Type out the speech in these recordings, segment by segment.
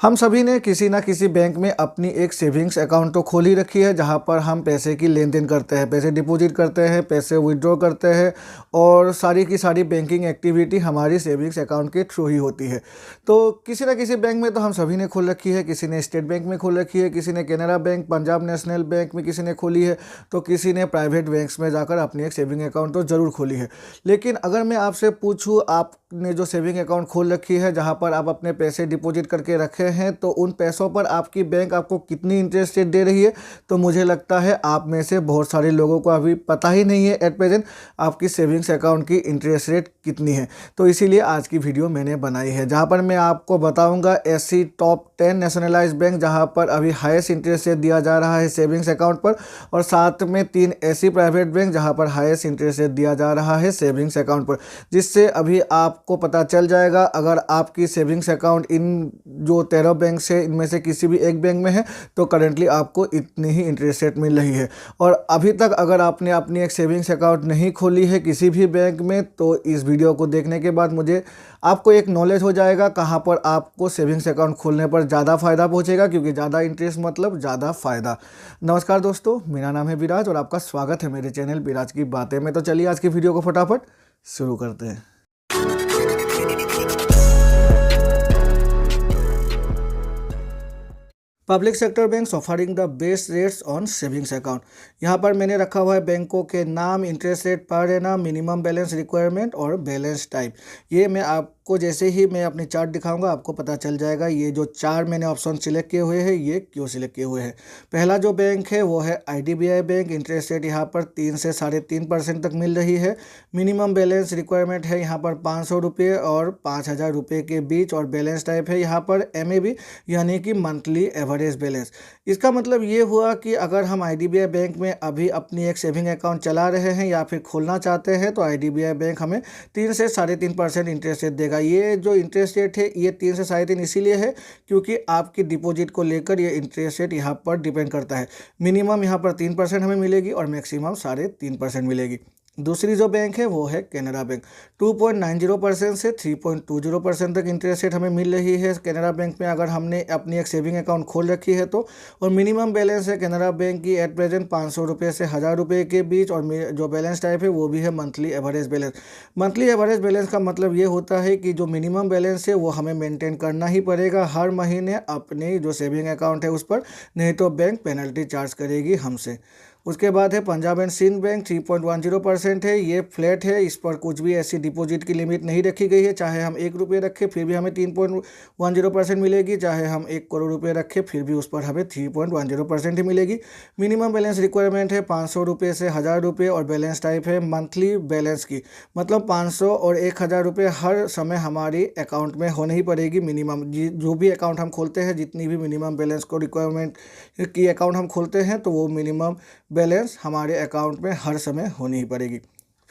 हम सभी ने किसी ना किसी बैंक में अपनी एक सेविंग्स अकाउंट तो खोल ही रखी है, जहां पर हम पैसे की लेन देन करते हैं, पैसे डिपॉजिट करते हैं, पैसे विड्रॉ करते हैं और सारी की सारी बैंकिंग एक्टिविटी हमारी सेविंग्स अकाउंट के थ्रू ही होती है। तो किसी ना किसी बैंक में तो हम सभी ने खोल रखी है। किसी ने स्टेट बैंक में खोल रखी है, किसी ने Canara bank, Punjab national bank में किसी ने खोली है, तो किसी ने प्राइवेट बैंक्स में जाकर अपनी एक सेविंग अकाउंट तो ज़रूर खोली है। लेकिन अगर मैं आपसे पूछूँ, आपने जो सेविंग अकाउंट खोल रखी है जहाँ पर आप अपने पैसे डिपॉजिट करके रखे हैं, तो उन पैसों पर आपकी बैंक आपको कितनी इंटरेस्ट रेट दे रही है, तो मुझे लगता है आप में से बहुत सारे लोगों को अभी पता ही नहीं है एट प्रेजेंट आपकी सेविंग्स अकाउंट की इंटरेस्ट रेट कितनी है। तो इसीलिए आज की वीडियो मैंने बनाई है, जहाँ पर मैं आपको बताऊंगा ऐसी टॉप 10 नेशनलाइज्ड बैंक जहाँ पर अभी हाईएस्ट इंटरेस्ट रेट दिया जा रहा है सेविंग्स अकाउंट पर, और साथ में 3 ऐसी प्राइवेट बैंक जहाँ पर हाईएस्ट इंटरेस्ट रेट दिया जा रहा है सेविंग्स अकाउंट पर, जिससे अभी आपको पता चल जाएगा अगर आपकी सेविंग्स अकाउंट इन जो 13 बैंक से इनमें से किसी भी एक बैंक में है तो करेंटली आपको इतनी ही इंटरेस्ट रेट मिल रही है। और अभी तक अगर आपने अपनी एक सेविंग्स अकाउंट नहीं खोली है किसी भी बैंक में, तो इस वीडियो को देखने के बाद मुझे आपको एक नॉलेज हो जाएगा कहाँ पर आपको सेविंग्स अकाउंट खोलने पर ज़्यादा फ़ायदा पहुँचेगा, क्योंकि ज़्यादा इंटरेस्ट मतलब ज़्यादा फ़ायदा। नमस्कार दोस्तों, मेरा नाम है विराज और आपका स्वागत है मेरे चैनल विराज की बातें में। तो चलिए आज की वीडियो को फटाफट शुरू करते हैं। Public sector banks offering the best rates on savings account. यहाँ पर मैंने रखा हुआ है बैंकों के नाम, interest rate per annum, minimum balance requirement और बैलेंस टाइप। ये मैं आपको जैसे ही मैं अपनी चार्ट दिखाऊंगा आपको पता चल जाएगा ये जो 4 मैंने ऑप्शन सिलेक्ट किए हुए हैं ये क्यों सिलेक्ट किए हुए हैं। पहला जो बैंक है वो है IDBI बैंक। इंटरेस्ट रेट यहाँ पर 3 से 3.5% तक मिल रही है। मिनिमम बैलेंस रिक्वायरमेंट है यहाँ पर 500 रुपये और 5,000 रुपये के बीच, और बैलेंस टाइप है यहाँ पर MAB यानी कि मंथली एवरेज बैलेंस। इसका मतलब ये हुआ कि अगर हम IDBI बैंक में अभी अपनी एक सेविंग अकाउंट चला रहे हैं या फिर खोलना चाहते हैं तो IDBI बैंक हमें 3 से 3.5% इंटरेस्ट रेट देगा। ये जो इंटरेस्ट रेट है ये 3 से 3.5 इसीलिए है क्योंकि आपकी डिपॉजिट को लेकर ये इंटरेस्ट रेट यहाँ पर डिपेंड करता है। मिनिमम यहाँ पर 3% हमें मिलेगी और मैक्सिमम 3.5% मिलेगी। दूसरी जो बैंक है वो है कैनरा बैंक। 2.90% से 3.20% तक इंटरेस्ट रेट हमें मिल रही है कैनरा बैंक में अगर हमने अपनी एक सेविंग अकाउंट खोल रखी है तो। और मिनिमम बैलेंस है कैनरा बैंक की एट प्रेजेंट 500 रुपये से 1,000 रुपये के बीच, और जो बैलेंस टाइप है वो भी है monthly average balance. Monthly average balance का मतलब ये होता है कि जो मिनिमम बैलेंस है वो हमें मेंटेन करना ही पड़ेगा हर महीने अपने जो सेविंग अकाउंट है उस पर, नहीं तो बैंक पेनल्टी चार्ज करेगी हमसे। उसके बाद है पंजाब एंड सिंध बैंक। 3.10% है, ये फ्लैट है, इस पर कुछ भी ऐसी डिपॉजिट की लिमिट नहीं रखी गई है। चाहे हम 1 रुपये रखें फिर भी हमें 3.10% मिलेगी, चाहे हम 1 करोड़ रुपये रखें फिर भी उस पर हमें 3.10% ही मिलेगी। मिनिमम बैलेंस रिक्वायरमेंट है 500 रुपये से 1,000 रुपये, और बैलेंस टाइप है मंथली बैलेंस की, मतलब 500 और 1,000 रुपये हर समय हमारी अकाउंट में होनी ही पड़ेगी। मिनिमम जो भी अकाउंट हम खोलते हैं, जितनी भी मिनिमम बैलेंस को रिक्वायरमेंट की अकाउंट हम खोलते हैं तो वो मिनिमम बैलेंस हमारे अकाउंट में हर समय होनी ही पड़ेगी।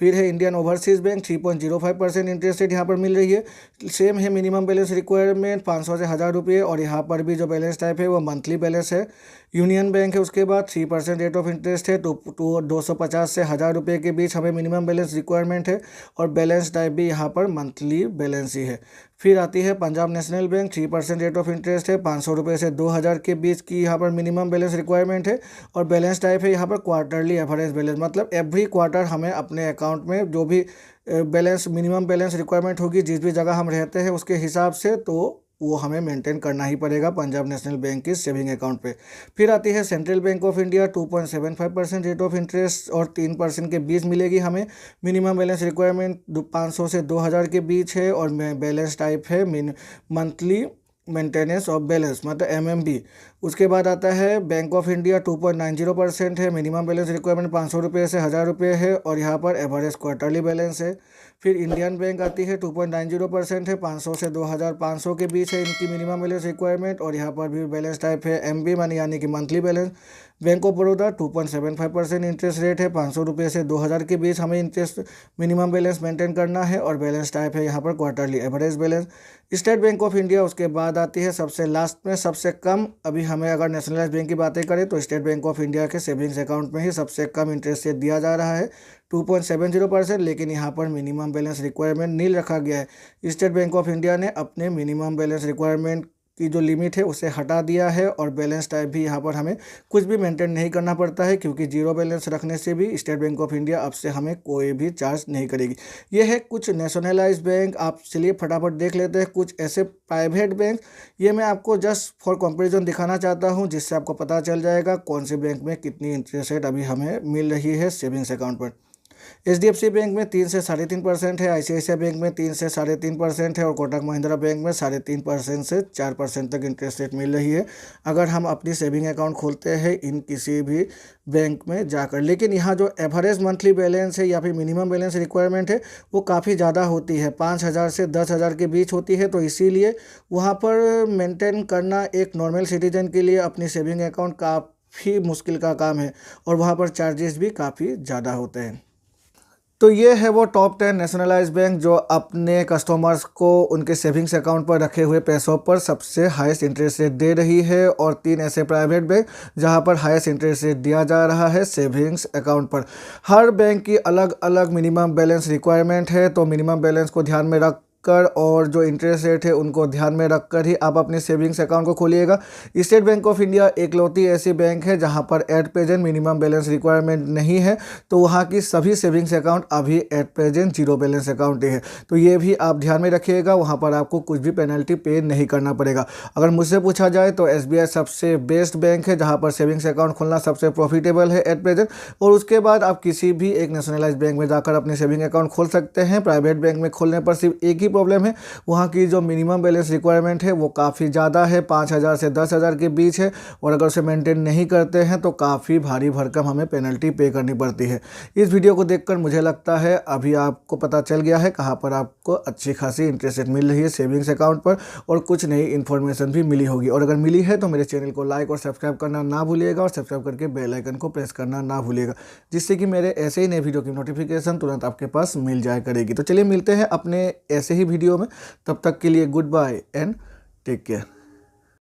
फिर है Indian overseas bank. 3.05% interest rate यहाँ पर मिल रही है। सेम है मिनिमम बैलेंस रिक्वायरमेंट 500 से 1,000 रुपये, और यहाँ पर भी जो बैलेंस टाइप है वो मंथली बैलेंस है। यूनियन बैंक है उसके बाद 3% रेट ऑफ इंटरेस्ट है, तो 250 से 1,000 रुपये के बीच हमें मिनिमम बैलेंस रिक्वायरमेंट है, और बैलेंस टाइप भी यहाँ पर मंथली बैलेंस ही है। फिर आती है Punjab national bank. 3% rate of interest है, 500 रुपये से 2,000 के बीच की यहाँ पर मिनिमम बैलेंस रिक्वायरमेंट है, और बैलेंस टाइप है यहाँ पर क्वार्टरली एवरेज बैलेंस, मतलब एवरी क्वार्टर हमें अपने अकाउंट में जो भी बैलेंस मिनिमम बैलेंस रिक्वायरमेंट होगी जिस भी जगह हम रहते हैं उसके हिसाब से, तो वो हमें मेंटेन करना ही पड़ेगा पंजाब नेशनल बैंक की सेविंग अकाउंट पे। फिर आती है central bank of India. 2.75% rate of interest और 3% के बीच मिलेगी हमें। मिनिमम बैलेंस रिक्वायरमेंट 500 से 2,000 के बीच है, और बैलेंस टाइप है मंथली मेंटेनेंस ऑफ बैलेंस, मतलब MMB। उसके बाद आता है बैंक ऑफ इंडिया। 2.90% है, मिनिमम बैलेंस रिक्वायरमेंट 500 रुपये से 1,000 रुपये है, और यहाँ पर एवरेज क्वार्टरली बैलेंस है। फिर इंडियन बैंक आती है। 2.90% है, 500 से 2,500 के बीच है इनकी मिनिमम बैलेंस रिक्वायरमेंट, और यहाँ पर भी बैलेंस टाइप है MB मनी यानी कि monthly balance. Bank of Baroda 2.75% interest rate है, 500 रुपये से 2,000 के बीच हमें इंटरेस्ट मिनिमम बैलेंस मेंटेन करना है, और बैलेंस टाइप है यहाँ पर quarterly average balance. State Bank of India उसके बाद आती है सबसे लास्ट में, सबसे कम। अभी हमें अगर नेशनलाइज्ड बैंक की बातें करें तो स्टेट बैंक ऑफ इंडिया के सेविंग्स अकाउंट में ही सबसे कम इंटरेस्ट रेट दिया जा रहा है 2.70%, लेकिन यहाँ पर मिनिमम बैलेंस रिक्वायरमेंट नील रखा गया है। स्टेट बैंक ऑफ इंडिया ने अपने मिनिमम बैलेंस रिक्वायरमेंट की जो लिमिट है उसे हटा दिया है और बैलेंस टाइप भी यहाँ पर हमें कुछ भी मेंटेन नहीं करना पड़ता है, क्योंकि जीरो बैलेंस रखने से भी स्टेट बैंक ऑफ इंडिया अब से हमें कोई भी चार्ज नहीं करेगी। ये है कुछ नेशनलाइज बैंक। आप चलिए फटाफट देख लेते हैं कुछ ऐसे प्राइवेट बैंक। ये मैं आपको जस्ट फॉर कंपैरिजन दिखाना चाहता हूँ, जिससे आपको पता चल जाएगा कौन से बैंक में कितनी इंटरेस्ट रेट अभी हमें मिल रही है सेविंग्स अकाउंट पर। HDFC बैंक में 3 से 3.5% है, ICICI बैंक में 3 से 3.5% है और कोटक महिंद्रा बैंक में 3.5% से 4% तक इंटरेस्ट रेट मिल रही है अगर हम अपनी सेविंग अकाउंट खोलते हैं इन किसी भी बैंक में जाकर। लेकिन यहाँ जो एवरेज मंथली बैलेंस है या फिर मिनिमम बैलेंस रिक्वायरमेंट है वो काफ़ी ज़्यादा होती है, 5,000 से 10,000 के बीच होती है। तो इसीलिए वहाँ पर मेंटेन करना एक नॉर्मल सिटीजन के लिए अपनी सेविंग अकाउंट काफ़ी मुश्किल का काम है और वहाँ पर चार्जेस भी काफ़ी ज़्यादा होते हैं। तो ये है वो टॉप 10 नेशनलाइज बैंक जो अपने कस्टमर्स को उनके सेविंग्स अकाउंट पर रखे हुए पैसों पर सबसे हाईएस्ट इंटरेस्ट रेट दे रही है, और 3 ऐसे प्राइवेट बैंक जहां पर हाईएस्ट इंटरेस्ट रेट दिया जा रहा है सेविंग्स अकाउंट पर। हर बैंक की अलग अलग मिनिमम बैलेंस रिक्वायरमेंट है, तो मिनिमम बैलेंस को ध्यान में रख कर और जो इंटरेस्ट रेट है उनको ध्यान में रखकर ही आप अपने सेविंग्स अकाउंट को खोलिएगा। स्टेट बैंक ऑफ इंडिया एकलौती ऐसी बैंक है जहां पर at present minimum balance requirement नहीं है, तो वहां की सभी सेविंग्स अकाउंट अभी at present zero balance account ही है। तो ये भी आप ध्यान में रखिएगा, वहां पर आपको कुछ भी पेनल्टी पे नहीं करना पड़ेगा। अगर मुझसे पूछा जाए तो SBI सबसे बेस्ट बैंक है जहाँ पर सेविंग्स अकाउंट खोलना सबसे प्रॉफिटेबल है एट प्रेजेंट, और उसके बाद आप किसी भी एक नेशनलाइज बैंक में जाकर अपने सेविंग अकाउंट खोल सकते हैं। प्राइवेट बैंक में खोलने पर सिर्फ एक ही प्रॉब्लम है, वहाँ की जो मिनिमम बैलेंस रिक्वायरमेंट है वो काफ़ी ज़्यादा है, 5,000 से 10,000 के बीच है, और अगर उसे मेंटेन नहीं करते हैं तो काफ़ी भारी भरकम हमें पेनल्टी पे करनी पड़ती है। इस वीडियो को देखकर मुझे लगता है अभी आपको पता चल गया है कहाँ पर आपको अच्छी खासी इंटरेस्ट रेट मिल रही है सेविंग्स अकाउंट पर, और कुछ नई इन्फॉर्मेशन भी मिली होगी। और अगर मिली है तो मेरे चैनल को लाइक और सब्सक्राइब करना ना भूलिएगा, और सब्सक्राइब करके बेल आइकन को प्रेस करना ना भूलिएगा, जिससे कि मेरे ऐसे ही नए वीडियो की नोटिफिकेशन तुरंत आपके पास मिल जाया करेगी। तो चलिए मिलते हैं अपने ऐसे ही वीडियो में, तब तक के लिए goodbye and take care.